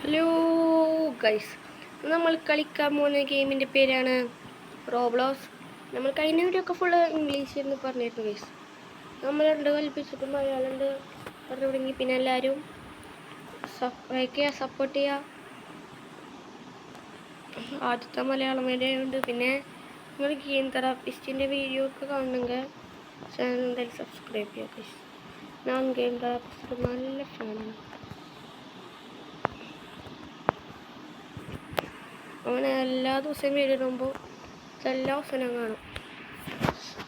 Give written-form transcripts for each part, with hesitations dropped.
Hello guys, നമ്മൾ കളിക്കാൻ പോകുന്ന ഗെയിമിൻ്റെ പേരാണ് റോബ്ലോക്സ്. നമ്മൾ കഴിഞ്ഞ വീഡിയോ ഒക്കെ ഫുള്ള് ഇംഗ്ലീഷിൽ നിന്ന് പറഞ്ഞിരുന്നു ഗൈസ്. നമ്മൾ രണ്ട് കൽപ്പിച്ചിട്ടും അയാളുണ്ട് പറഞ്ഞു തുടങ്ങി. പിന്നെ എല്ലാവരും സപ്പോർട്ട് ചെയ്യുക. ആദ്യത്തെ മലയാളം വീഡിയോ ഉണ്ട്. പിന്നെ നിങ്ങൾ ഗെയിം തെറാപ്പിസ്റ്റിൻ്റെ വീഡിയോ ഒക്കെ കാണണമെങ്കിൽ ചാനൽ എന്തായാലും സബ്സ്ക്രൈബ് ചെയ്യുക ഗൈസ്. ഞാൻ ഗെയിം തെറാപ്പിസ്റ്റ് നല്ല ഫാനാണ്. അങ്ങനെ എല്ലാ ദിവസവും വീടിടുമ്പോൾ എല്ലാ ദിവസവും കാണും.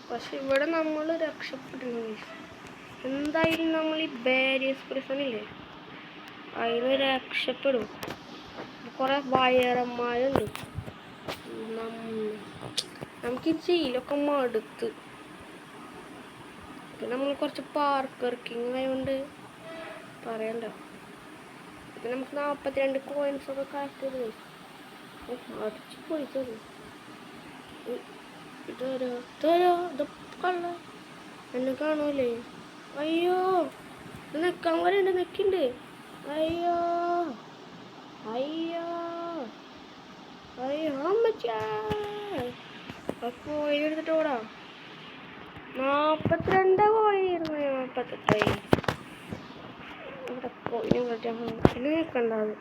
പക്ഷെ ഇവിടെ നമ്മൾ രക്ഷപ്പെടുന്നു. എന്തായാലും നമ്മൾ ഈ ബാരിയസ് പ്രശ്നമില്ലേ, അതിന് രക്ഷപ്പെടും. കുറേ വയറന്മാരുണ്ട്. നമുക്ക് ഈ ജയിലൊക്കെ മടുത്ത്. പിന്നെ നമ്മൾ കുറച്ച് പാർക്ക് വർക്കിങ് ആയതുകൊണ്ട് പറയണ്ട. ഇപ്പം നമുക്ക് 42 കോയിൻസൊക്കെ കളക്ട് ചെയ്ത് അടിച്ചു പോയിട്ടത്. കള്ള എന്നെ കാണൂലേ? അയ്യോ, നിക്കാൻ പോലെയുണ്ട്, നിൽക്കുന്നുണ്ട്. അയ്യോ അയ്യോ അയ്യോ അമ്മച്ചാ, കോഴി എടുത്തിട്ട് ഓടാ. 42 കോഴിയായിരുന്നു. 48 ഇവിടെ കോഴിനെ കളിച്ചാൽ നിൽക്കണ്ടാവും.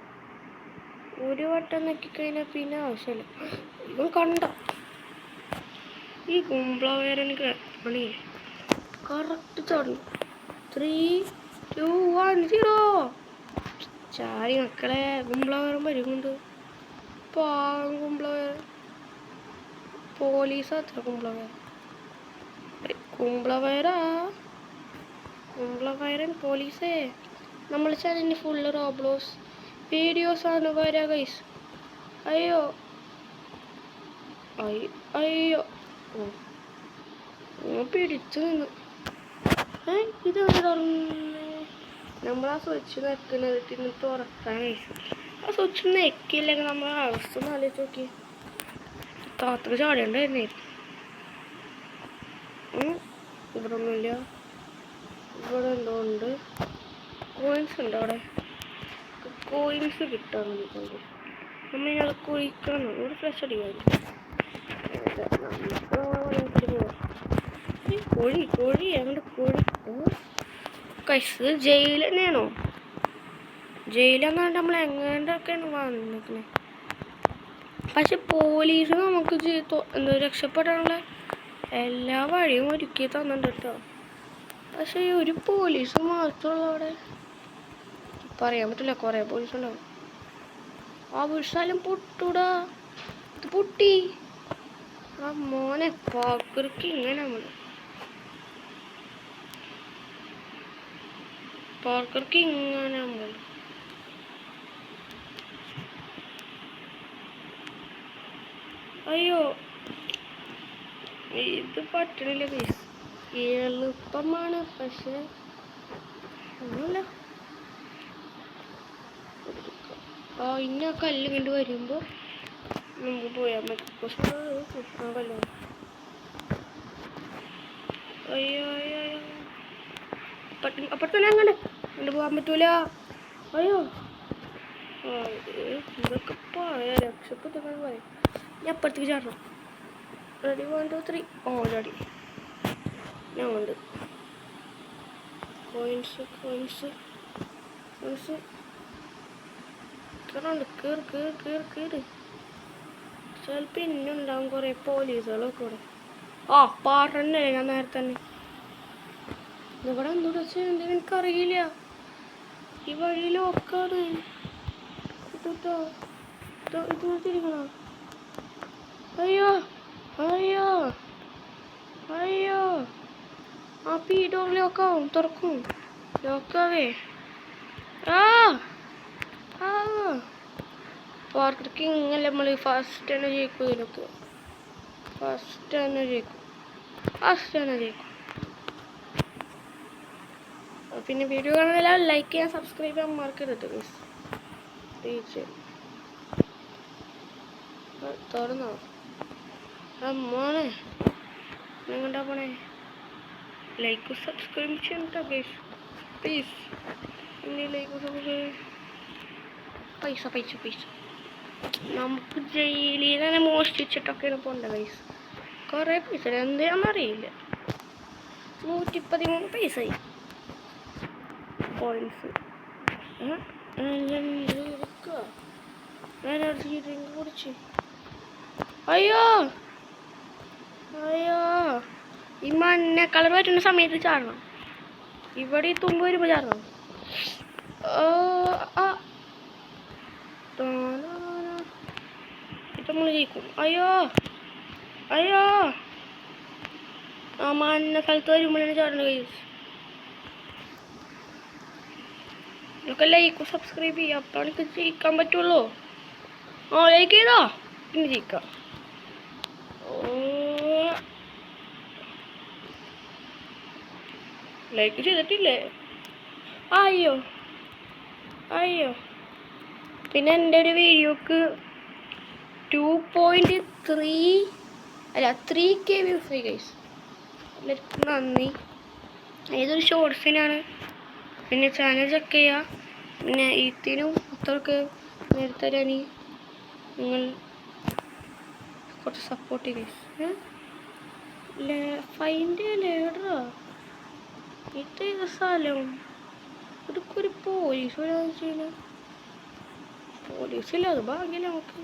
ഒരു വട്ടം നോക്കിക്കഴിഞ്ഞാൽ പിന്നെ ആവശ്യമില്ല. ഇവൻ കണ്ട ഈ കുംബ്ലവേരന് കളി കറക്റ്റ് ചാടുന്നു. 3, 2, 1, 0 ചാടി മക്കളെ. കുംബ്ലവേരൻ വരുന്നുണ്ട്. പാവം കുംബ്ലവേരൻ. പോലീസ് അത്ര കുംബ്ലവേരൻ പോലീസേ. നമ്മൾ ചാനലിന് ഫുള്ള് റോബ്ലോക്സ് വീഡിയോസ് ആണ് വരാ ഗൈസ്. അയ്യോ അയ്യോ പിടിച്ചു നിന്ന്. ഇതാണ് നമ്മൾ ആ സ്വിച്ച് നിൽക്കുന്നത് തിന്ന് തുറക്കാൻ ഗൈസ്. ആ സ്വിച്ച് നെക്കില്ലെങ്കിൽ നമ്മളെ അവസ്ഥ ആലോചിച്ച് നോക്കി. താത്ര ചാടേണ്ടായിരുന്നേ. ഇവിടെ ഒന്നുമില്ല. ഇവിടെ എന്തോ ഉണ്ട്. കോയിൻസ് ഉണ്ട് അവിടെ. കോയിൻസ് കിട്ടാൻ വേണ്ടിയിട്ടുണ്ട്. നമ്മളിത് കുഴിക്കണം. ഒരു ഫ്ലഷ് അടിക്കാറ്. കോഴി ഞങ്ങളുടെ കോഴി കൈസ് ജയിൽ തന്നെയാണോ? ജയിലെന്നാണ്ട് നമ്മൾ എങ്ങാണ്ടൊക്കെയാണ് വന്നിരിക്കുന്നത്. പക്ഷെ പോലീസ് നമുക്ക് എന്താ രക്ഷപ്പെടാനുള്ള എല്ലാ വഴിയും ഒരുക്കി തന്നിട്ടുണ്ട് കേട്ടോ. പക്ഷെ ഒരു പോലീസ് മാത്രമുള്ള അവിടെ പറയാൻ പറ്റില്ല. കുറേ പോലീസ് ഉണ്ടാവും. ആ വിഷാലും പൊട്ടൂടാ. ഇത് പൊട്ടി. ആ മോനെ പാക്കർക്ക് ഇങ്ങനെ നമ്മൾ അയ്യോ ഇത് പറ്റണില്ല ഗൈസ്. എളുപ്പമാണ് പക്ഷെ ഒന്നുമില്ല. ഇന്ന കല്ല് കണ്ട് വരുമ്പോൾ നമുക്ക് പോയാൽ മതി. പക്ഷെ കല്ല് അയ്യോ അയ്യോ അപ്പുറത്തന്നെ അങ്ങനെ കണ്ടു പോകാൻ പറ്റൂല. അയ്യോ ഇതൊക്കെ പറയാ രക്ഷപ്പെട്ടൊക്കെ പറയും. ഞാൻ അപ്പുറത്തേക്ക് ചാടണം. റെഡി 1, 2, 3 ചാടി. ഞാൻ ഉണ്ട് കോയിൻസ് കേറ്. ചിലപ്പോൾ ഇന്നുണ്ടാവും കുറേ പോലീസുകളൊക്കെ ഇവിടെ. പറഞ്ഞല്ലേ ഞാൻ നേരത്തെ തന്നെ. ഇവിടെ എന്തോടെ ചെയ്യണ്ട എനിക്കറിയില്ല. ഈ വഴിയിലൊക്കാണ് തിരിക്കണോ? അയ്യോ അയ്യോ അയ്യോ ആ പീഡോർ ലോക്കാവും. തുറക്കും ലോക്കാവേ. പാർക്കിക്ക് ഇങ്ങനെ നമ്മൾ ഫസ്റ്റ് തന്നെ ജയിക്കും. ഇതിലൊക്കെ ഫസ്റ്റ് തന്നെ ജയിക്കും. പിന്നെ വീഡിയോ കാണുന്നതെല്ലാം ലൈക്ക് ചെയ്യാൻ സബ്സ്ക്രൈബ് ചെയ്യാൻ മറക്കരുത് ഗൈസ്. തുറന്നോ മോനെ? നിങ്ങളുടെ പോണേ ലൈക്ക് സബ്സ്ക്രൈബ് ചെയ്യണ്ട ഗൈസ് പ്ലീസ്. ലൈക്ക് സബ്സ്ക്രൈബ് പൈസ പൈസ പൈസ നമുക്ക് ജയിലിൽ തന്നെ മോഷ്ടിച്ചിട്ടൊക്കെയാണ് പോകേണ്ടത് ഗൈസ്. കുറേ പൈസ എന്താണെന്നറിയില്ല. 113 പൈസയായി കോയിൻസ്. എനർജി ഡ്രിങ്ക് കുടിച്ച്. അയ്യോ അയ്യോ ഈ മഞ്ഞ കളർ പറ്റുന്ന സമയത്ത് ചാടണം. ഇവിടെ ഈ തുമ്പ് വരുമ്പോൾ ചാടണം. ഇപ്പം നമ്മൾ ജയിക്കും. അയ്യോ അയ്യോ ആ മഞ്ഞ സ്ഥലത്ത് വരുമ്പോഴാണ് ചാടണം ഗൈസ്. നിങ്ങൾക്ക് ലൈക്കും സബ്സ്ക്രൈബ് ചെയ്യുക, അപ്പോൾ എനിക്ക് ജയിക്കാൻ പറ്റുള്ളൂ. ലൈക്ക് ചെയ്തോ പിന്നെ ജയിക്കാം. ലൈക്ക് ചെയ്തിട്ടില്ലേ? അയ്യോ അയ്യോ പിന്നെ എൻ്റെ ഒരു വീഡിയോക്ക് 3K വ്യൂസ് ആയി ഗൈസ്. എല്ലാവർക്കും നന്ദി. ഏതൊരു ഷോർട്സിനാണ്. പിന്നെ ചാനൽ ചെക്ക് ചെയ്യുക. പിന്നെ ഈത്തിനും അത്രയ്ക്ക് നേരത്തെ തരാൻ നിങ്ങൾ കുറച്ച് സപ്പോർട്ട് ചെയ്യുക. ഫൈൻ്റെ ലേഡറോ ഇത് സ്ഥലം ഇതൊക്കെ പോലീസ് വരാന്ന് വെച്ച് കഴിഞ്ഞാൽ പോലീസില്ല. അത് ഭാഗ്യം നമുക്ക്.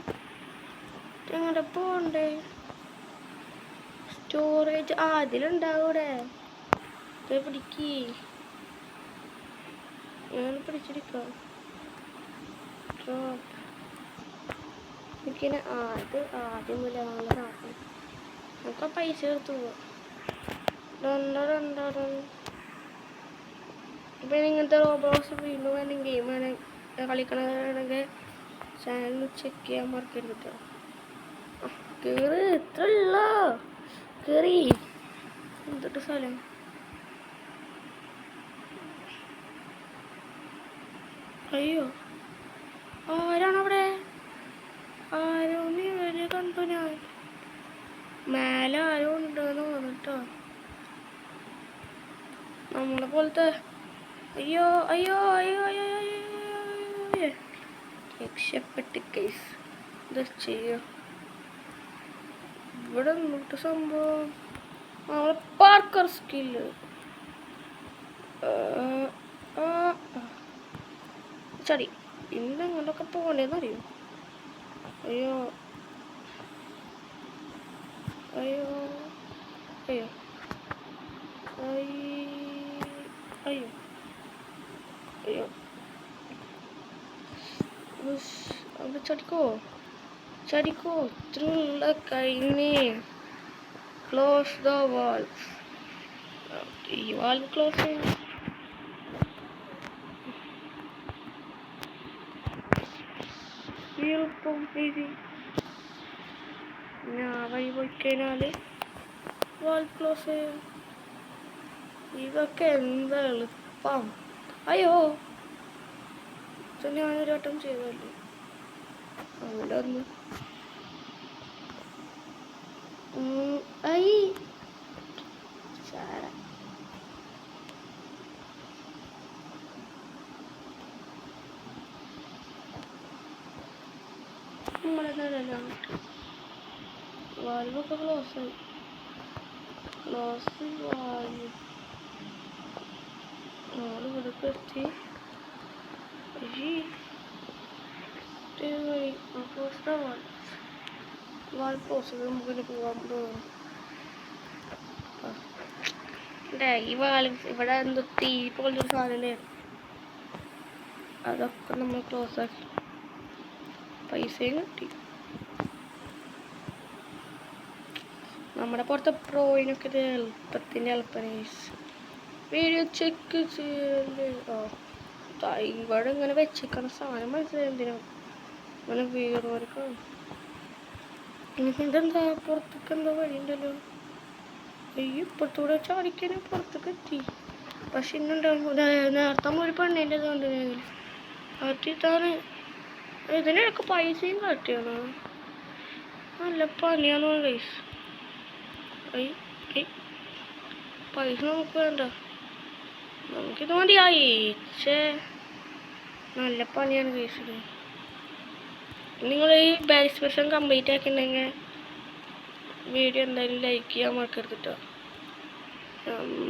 ഞങ്ങളുടെ പോണ്ടേ സ്റ്റോറേജ് അതിലുണ്ടാവും ഇവിടെ. പിടിക്ക് ഞാൻ പിടിച്ചെടുക്കാം. എനിക്കിങ്ങനെ അത് ആദ്യം മുതലുള്ള സാധനം നമുക്ക് ആ പൈസ എടുത്ത് പോവാം. ഇപ്പം ഇങ്ങനത്തെ റോബോട്സ് വീണ്ടും വേണം ഗെയിം കളിക്കണമെങ്കിൽ ചാനൽ ചെക്ക് ചെയ്യാൻ മറക്കരുത് കേട്ടോ. കയറി ഇത്രയുള്ള കയറി എന്തൊട്ട് സ്ഥലം. അയ്യോ ആരാണവിടെ? ആരോ ഇവര് കണ്ടു ഞാൻ. മേലെ ആരോ ഉണ്ടെന്ന് തോന്നിട്ടോ നമ്മളെ പോലത്തെ. അയ്യോ അയ്യോ അയ്യോ അയ്യോ അയ്യോ രക്ഷപ്പെട്ട് കേസ്. എന്താ ചെയ്യ? ഇവിടെ നിന്നിട്ട് സംഭവം നമ്മളെ പാർക്കർ സ്കില്ല് ചടി ഇന്നെങ്ങോട്ടൊക്കെ പോകണ്ടേന്നറിയോ? അയ്യോ അയ്യോ അയ്യോ അയ്യോ അയ്യോ അവിടെ ചടിക്കോ ചടിക്കോ. ഇത്രയുള്ള കഴിഞ്ഞ് ക്ലോസ് ദ വാൾസ്. ഈ വാൾ ക്ലോസ് ചെയ്യണം. എളുപ്പം എഴുതി ഞാൻ വഴി പോയി കഴിഞ്ഞാല് വാൾ ക്ലോസ് ചെയ്യും. ഇതൊക്കെ എന്താ എളുപ്പം. അയ്യോ ഞാനൊരു വട്ടം ചെയ്തല്ലേ അവിടെ ഒന്ന് ഐ ചാട. നമ്മളെന്തായാലും വാൽവൊക്കെ ക്ലോസ് ആയി. ക്ലോസ് വാൽവ് നമ്മളിവിടൊക്കെ എത്തി. വാൽ ക്ലോസ് ചെയ്ത് നമുക്കിന് പോകാൻ തോന്നും. ഈ വാൽ ഇവിടെ എന്തോ തീ പോലൊരു സാധനം അതൊക്കെ നമ്മൾ ക്ലോസ് ആക്കി. പൈസയും കിട്ടി. നമ്മുടെ പുറത്തെ പ്രോയിനൊക്കെ ഇത് എളുപ്പത്തിന് വീഡിയോ ചെക്ക് ചെയ്യല്ലേ. ഇവിടെ ഇങ്ങനെ വെച്ചേക്കണ സാധനം മനസ്സിലായി എന്തിനാ അങ്ങനെ വീറുകാർക്കാണ്. ഇതെന്താ പുറത്തേക്ക് എന്താ വഴിയുണ്ടല്ലോ. അയ്യോ ഇപ്പത്തൂടെ ചാടിക്കാനും പുറത്തേക്ക് എത്തി. പക്ഷെ ഇന്നുണ്ടാവും നേരത്തെ ഒരു പെണ്ണിൻ്റെ കണ്ടിരുന്നെങ്കിൽ ഇതാണ്. ഇതിനൊക്കെ പൈസയും കാട്ടിയാണ്. നല്ല പണിയാണ് ഗൈസ്. പൈസ നമുക്ക് വേണ്ട, നമുക്കിത് മതിയായി. നല്ല പണിയാണ് ഗൈസ്. നിങ്ങൾ ഈ ബാരിസ് വെർഷൻ കംപ്ലീറ്റ് ആക്കിയിട്ടുണ്ടെങ്കിൽ വീഡിയോ എന്തായാലും ലൈക്ക് ചെയ്യാൻ മറക്കരുത് കേട്ടോ.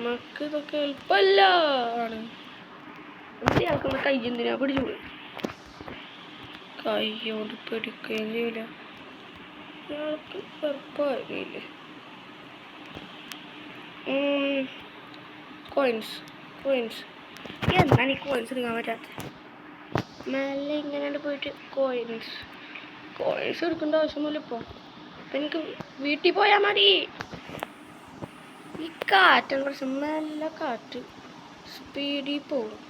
നമുക്ക് ഇതൊക്കെ എളുപ്പമല്ല ആണ്. ഇയാൾക്കുള്ള കൈ എന്തിനാ പിടിച്ചു കൈ കൊണ്ട് പിടിക്കുകയും ചെയ്യില്ല. ഇയാൾക്ക് എളുപ്പമായില്ലേ. കോയിൻസ് എന്താണ് ഈ കോയിൻസ് എടുക്കാൻ പറ്റാത്ത? മെല്ലെ ഇങ്ങനെ പോയിട്ട് കോയിൻസ് എടുക്കേണ്ട ആവശ്യമൊന്നുമില്ല ഇപ്പോൾ. അപ്പം എനിക്ക് വീട്ടിൽ പോയാൽ മതി. ഈ കാറ്റാണ് പ്രശ്നം. നല്ല കാറ്റ് സ്പീഡിൽ പോകും.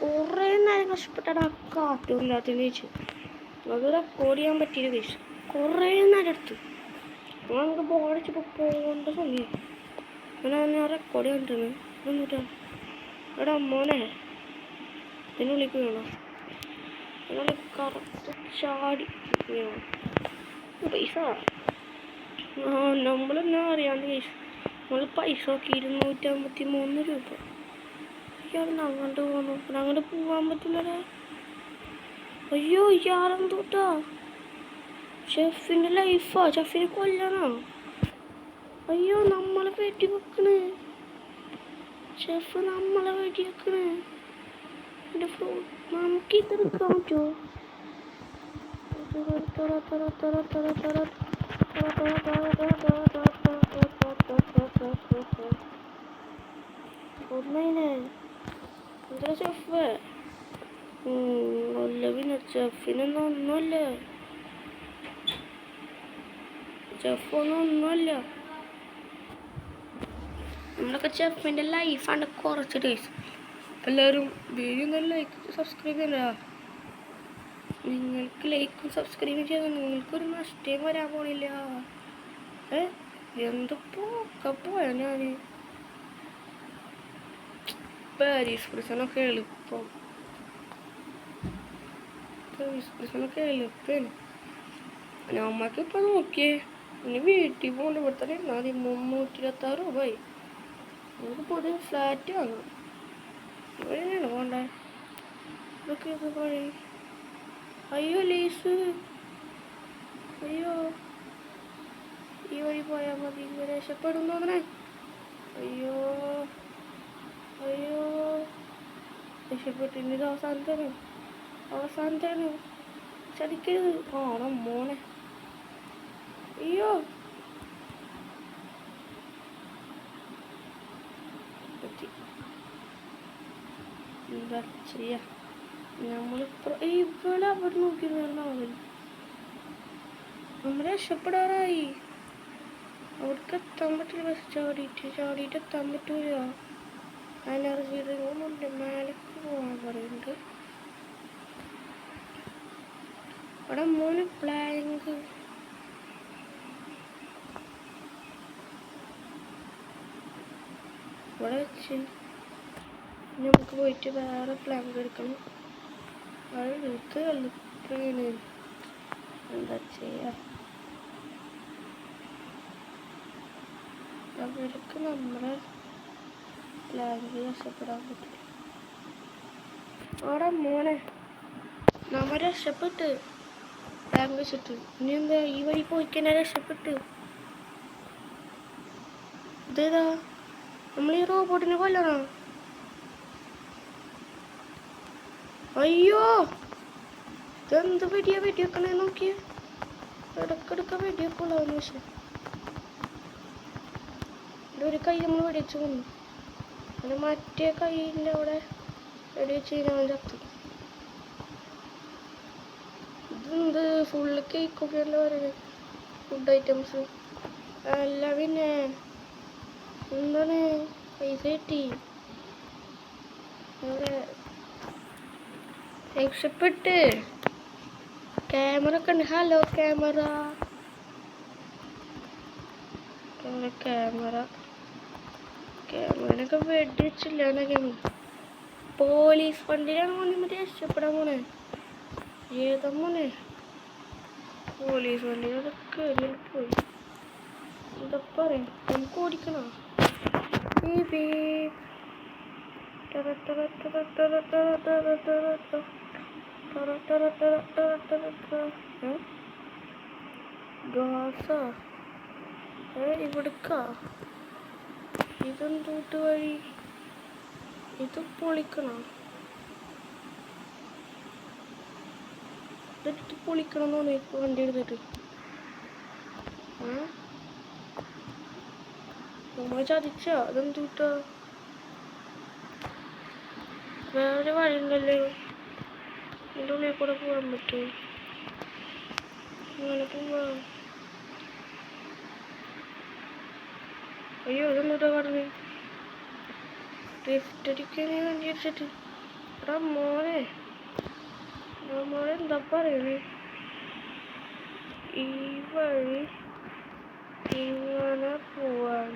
കുറേ നേരം കഷ്ടപ്പെട്ടാണ് ആ കാറ്റും ഇല്ലാത്തതെന്ന് ചോദിച്ചു. അത് റെക്കോർഡ് ചെയ്യാൻ പറ്റിയില്ല കഴിച്ചു. കുറേ നേരം എടുത്തു. നമുക്ക് ബോളടിച്ചപ്പോൾ പോകേണ്ട സമയം ഞാൻ റെക്കോർഡ് ചെയ്തിട്ടുണ്ട്. എന്നിട്ടാ എടാ മോനെ ഇതിനുള്ളിലേക്ക് വേണം. അതിനുള്ളിൽ കറക്റ്റ് ചാടി വേണം പൈസ. നമ്മളെന്നാ അറിയാണ്ട് കഴിച്ചു. നമ്മൾ പൈസ നോക്കി 253 രൂപ. ഇയാളെന്ന് അങ്ങോട്ട് പോകണം. അങ്ങോട്ട് പോകാൻ പറ്റില്ലല്ലേ. അയ്യോ ഇയാളെന്തോട്ടാ ഷെഫിൻ്റെ ലൈഫാ. ഷെഫിനെ കൊല്ലണോ? അയ്യോ നമ്മളെ വെടി വെക്കണേ. ഷെഫ് നമ്മളെ വെടി വെക്കണേ. നമുക്ക് ഇതെടുക്കാൻ പറ്റുമോ? ഒന്നേ എന്താ ഷെഫ്? അല്ല പിന്നെ ഷെഫിനൊന്നും ഒന്നുമല്ല. ഷെഫൊന്നുമല്ല. നമ്മളൊക്കെ ഷെഫിൻ്റെ ലൈഫാണ് കുറച്ച് ഡേയ്സ്. എല്ലാവരും വീഡിയോ എന്തായാലും ലൈക്ക് സബ്സ്ക്രൈബ് ചെയ്യണ്ട. നിങ്ങൾക്ക് ലൈക്കും സബ്സ്ക്രൈബും ചെയ്താൽ നിങ്ങൾക്കൊരു നഷ്ടം വരാൻ പോണില്ല. എന്തൊക്കെ പോയാ ഞാൻ പാരീസ് പ്രിസണൊക്കെ എളുപ്പം. നമ്മൾക്ക് ഇപ്പം നോക്കിയേ ഇനി വീട്ടിൽ പോകേണ്ട. ഇവിടെ തന്നെ ഇരുന്നാൽ 326 രൂപയായി. നമുക്ക് പുതിയ ഫ്ലാറ്റ് വാങ്ങാം. ഇവിടെയാണ് പോകണ്ടേ? ഇതൊക്കെ ഇത് വഴി. അയ്യോ ലേസ്. അയ്യോ ഈ വഴി പോയാൽ മതി. രക്ഷപ്പെടും തോന്നണേ. അയ്യോ രക്ഷപ്പെട്ടു. ഇനി ഇത് അവസാനത്തേന് ചതിക്കരുത്. ആണോ മോനെ? അയ്യോ എന്താ ചെയ്യാ? നമ്മളിപ്പോൾ ഇവിടെ അവിടെ നോക്കിയിരുന്നാലും നമ്മൾ രക്ഷപ്പെടാറായി. അവിടേക്ക് എത്താൻ പറ്റില്ല. ബസ് ചാടിയിട്ട് എത്താൻ പറ്റൂല. എനർജി റൂമുണ്ട്. മേലേക്ക് പോകാൻ പറയുന്നുണ്ട്. അവിടെ മോന് പ്ലാങ്ക്. ഇവിടെ വെച്ച് നമുക്ക് പോയിട്ട് വേറെ പ്ലാങ്ക് എടുക്കണം. അത് എടുത്ത് എളുപ്പമാണ്. എന്താ ചെയ്യാ? അവർക്ക് നമ്മളെ പ്ലാങ്ക് രക്ഷപ്പെടാൻ പറ്റില്ല. അവിടെ മോനെ നമ്മ രക്ഷപ്പെട്ട് പ്ലാങ്ക് വെച്ചിട്ട്. ഇനി എന്താ ഈ വഴി പോയിക്കന്നെ രക്ഷപ്പെട്ട്. ഇതേതാ? നമ്മൾ ഈ റോബോട്ടിനെ കൊല്ലണോ? അയ്യോ ഇതെന്ത് വെടിവെക്കണേ നോക്കിയേ. ഇടക്കിടക്ക് വെടിവെക്കുള്ളതെന്ന് വെച്ചാൽ ഒരു കൈ നമ്മൾ വെടിവെച്ച് കൊന്നു. അങ്ങനെ മറ്റേ കൈയിൻ്റെ അവിടെ വെടിവെച്ച് കഴിഞ്ഞാൽ ചത്തു. ഇതെന്ത് ഫുള്ള് കേക്കൊക്കെയല്ലേ പറയുന്നത്. ഫുഡ് ഐറ്റംസ് അല്ല പിന്നെ എന്താണ് പൈസ കിട്ടി. അവിടെ രക്ഷപ്പെട്ട് ക്യാമറ ഒക്കെ ഉണ്ട്. ഹലോ ക്യാമറനൊക്കെ വെടിവെച്ചില്ല. പോലീസ് വണ്ടിയിലാണ് മോനെ മറ്റേ രക്ഷപ്പെടാൻ പോണേ. ഏതാ മോനെ പോലീസ് വണ്ടിയിലൊക്കെ കയറി പോയി. എന്താ പറയാ നമുക്ക് ഓടിക്കണോ ഇവിടുക്ക ഇതെന്തൂട്ട് വഴി ഇത് പൊളിക്കണോ ഇതെടുത്ത് പൊളിക്കണം തോന്നി വണ്ടി എടുത്തിട്ട് നമ്മൾ ചതിച്ച അതെന്തൂട്ട വേറെ വഴിയുണ്ടല്ലോ എൻ്റെ ഉള്ളിൽ കൂടെ പോകാൻ പറ്റും അങ്ങനെ പോവാം അയ്യോ അതെന്തൂട്ടാ പറഞ്ഞു ഡ്രിഫ്റ്റ് അടിക്കാൻ വണ്ടി അടിച്ചിട്ട് എടാ മോനെ എന്താ പറയുന്നത് ഈ വഴി ഇങ്ങനെ പോവാൻ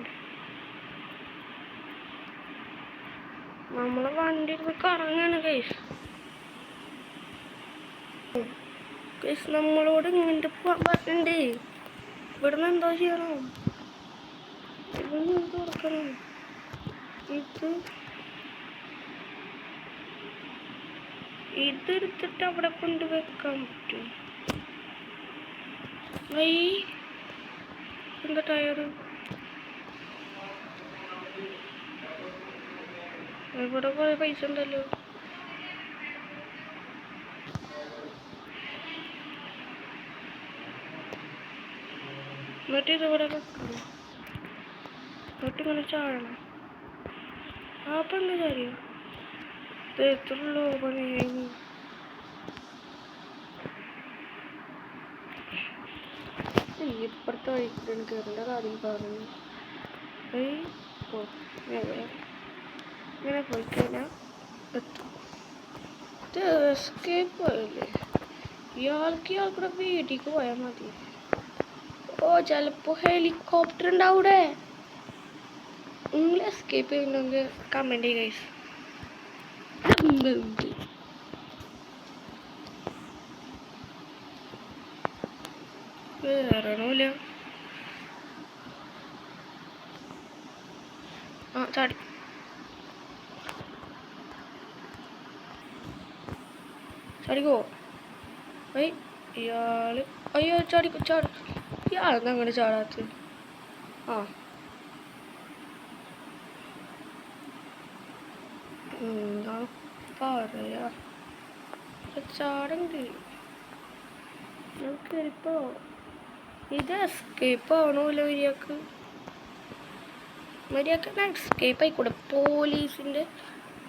നമ്മളെ വണ്ടി ഇരുന്ന് കറങ്ങാണ് ഗൈസ് നമ്മളോട് ഇങ്ങോട്ട് പോവാൻ പറഞ്ഞിട്ടുണ്ട് ഇവിടുന്ന് എന്തോ ചെയ്യണം ഇവിടുന്ന് തുറക്കണം ഇതെടുത്തിട്ട് അവിടെ കൊണ്ട് വെക്കാൻ പറ്റും എന്താ ടയറ് ഇവിടെ കുറെ പൈസ ഉണ്ടല്ലോ എന്നിട്ട് ഇതിവിടെ വെക്കണം എന്നിട്ട് ഇങ്ങനെ ചാടണം ആ പെണ്ണ് കാര്യം ഇത് എത്രയുള്ളൂ പണിയായി ഇപ്പുറത്തെ വഴിക്കാണ് കയറേണ്ടത് ആദ്യം പറഞ്ഞു ഇങ്ങനെ പോയി കഴിഞ്ഞാൽ എത്തും ഇത് എസ്കേപ്പ് ആയില്ലേ ഇയാൾക്കൂടെ വീട്ടിലേക്ക് പോയാൽ മതി ഓ ചിലപ്പോൾ ഹെലികോപ്റ്റർ ഉണ്ടാവും ഇവിടെ നിങ്ങൾ എസ്കേപ്പ് ചെയ്യുന്നെങ്കിൽ കമൻറ്റ് ചെയ്യുക ഗൈസ് വേറെയില്ല ആ ചാടി ചാടിക്കോ ഇയാള് അയ്യോ ചാടിക്കോ ഇയാളെന്താ അങ്ങനെ ചാടാത്തത് ആ എന്താ പറയാ ചാടണ്ട് നമുക്കിപ്പോ ഇത് എസ്കേപ്പ് ആവണമല്ലോ മര്യാദക്ക് എസ്കേപ്പ് ആയിക്കൂടെ പോലീസിൻ്റെ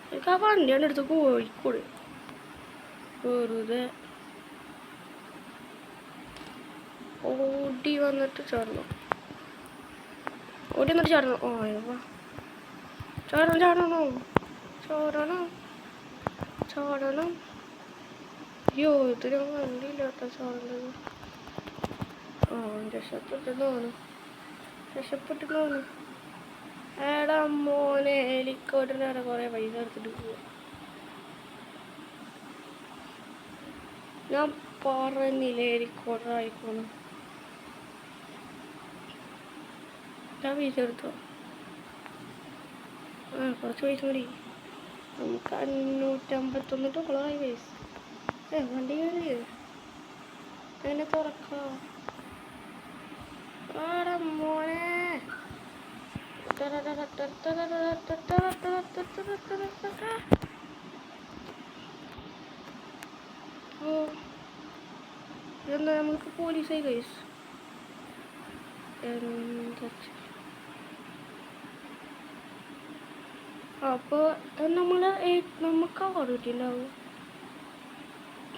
എനിക്ക് ആ വണ്ടിയാണ് എടുത്ത് കോഴിക്കോട് വെറുതെ ഓടി വന്നിട്ട് ചാടണം ഓടി വന്നിട്ട് ചാടണം ഓ ചാടണം അയ്യോ ഇത് ഞാൻ വണ്ടിയില്ലാട്ടോ ചാടേണ്ടത് ആ രക്ഷപ്പെട്ടു തോന്നു എടാ മോനെ ഹെലികോപ്റ്ററിന് കുറേ പൈസ എടുത്തിട്ട് പോവാ ഞാൻ പറഞ്ഞില്ലേ ഹെലികോപ്റ്റർ ആയിക്കോണം ഞാൻ പൈസ എടുത്തോ ആ കുറച്ച് പൈസ മതി നമുക്ക് $551 പൈസ വണ്ടി കയറി അങ്ങനെ തുറക്കാം ആടാ മോനെ ഇതെന്താ നമുക്ക് പോലീസായി ഗൈസ് അപ്പോൾ നമുക്ക് കാർ കിട്ടിയിട്ടുണ്ടാവും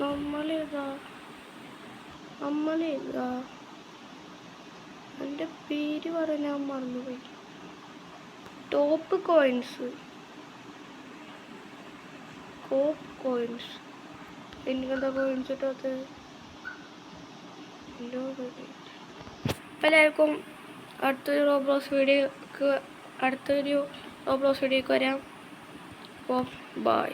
നമ്മളേതാ എൻ്റെ പേര് പറയാൻ ഞാൻ മറന്നുപോയി ടോപ്പ് കോയിൻസ് എനിക്കെന്താ കോയിൻസ് കിട്ടാത്ത എല്ലാവർക്കും അടുത്തൊരു റോബ്ലോക്സ് വീഡിയോക്ക് വരാം അപ്പോൾ ബൈ.